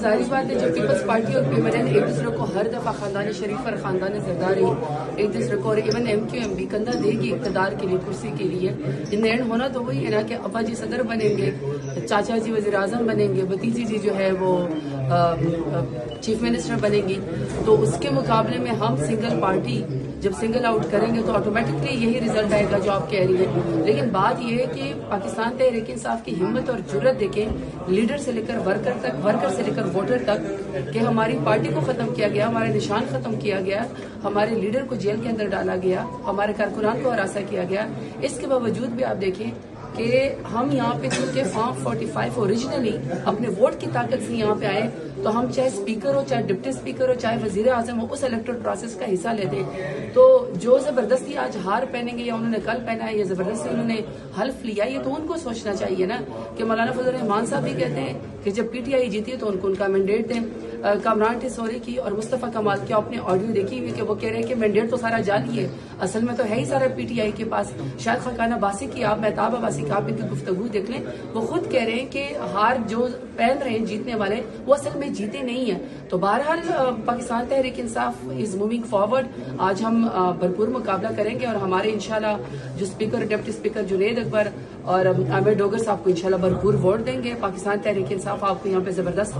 ظاہری بات ہے جب پیپلز پارٹی اور PMLN ایک دوسرے کو ہر دفعہ خاندان شریف اور خاندان زرداری ایک دوسرے کو اور ایون MQMB کندھا دے گی اقتدار کے لیے کرسی کے لیے، ان اینڈ ہونا تو وہی ہے نا کہ ابا جی صدر بنیں گے، چاچا جی وزیر اعظم بنیں گے، بھتیجی جی جو ہے وہ چیف منسٹر بنیں گی. تو اس کے مقابلے میں ہم سنگل پارٹی جب سنگل آؤٹ کریں گے تو آٹومیٹکلی یہی رزلٹ آئے گا جو آپ کہہ رہی ہیں. لیکن بات یہ ہے کہ پاکستان تحریک انصاف کی ہمت اور جرت دیکھیں، لیڈر سے لے کر ورکر تک، ورکر سے لے کر ووٹر تک، کہ ہماری پارٹی کو ختم کیا گیا، ہمارے نشان ختم کیا گیا، ہمارے لیڈر کو جیل کے اندر ڈالا گیا، ہمارے کارکنان کو ہراساں کیا گیا. اس کے باوجود بھی آپ دیکھیں کہ ہم یہاں پہ چونکہ فارم 45 اوریجنلی اپنے ووٹ کی طاقت سے یہاں پہ آئے، تو ہم چاہے اسپیکر ہو، چاہے ڈپٹی اسپیکر ہو، چاہے وزیر اعظم ہو، اس الیکٹرل پروسیس کا حصہ لیتے. تو جو زبردستی آج ہار پہنیں گے یا انہوں نے کل پہنا ہے یا زبردستی انہوں نے حلف لیا، یہ تو ان کو سوچنا چاہیے نا کہ مولانا فضل الرحمان صاحب بھی کہتے ہیں کہ جب PTI جیتی ہے تو ان کا مینڈیٹ دیں. کامران ٹھسوری کی اور مصطفیٰ کمال کی آپ نے آڈیو دیکھی ہوئی کہ وہ کہہ رہے ہیں کہ مینڈیٹ تو سارا جعلی ہے، اصل میں تو ہے ہی سارا PTI کے پاس. شاید خاقان عباسی کی آپ، مہتاب عباسی کی آپ کی گفتگو دیکھ لیں، وہ خود کہہ رہے ہیں کہ ہار جو پہن رہے ہیں جیتنے والے وہ اصل میں جیتے نہیں ہیں. تو بہرحال Pakistan Tehreek Insaf is moving forward. آج ہم بھرپور مقابلہ کریں گے اور ہمارے انشاءاللہ جو اسپیکر ڈپٹی اسپیکر جنید اکبر اور عامر ڈوگر صاحب کو انشاءاللہ بھرپور ووٹ دیں گے. پاکستان تحریک انصاف آپ کو یہاں پہ زبردست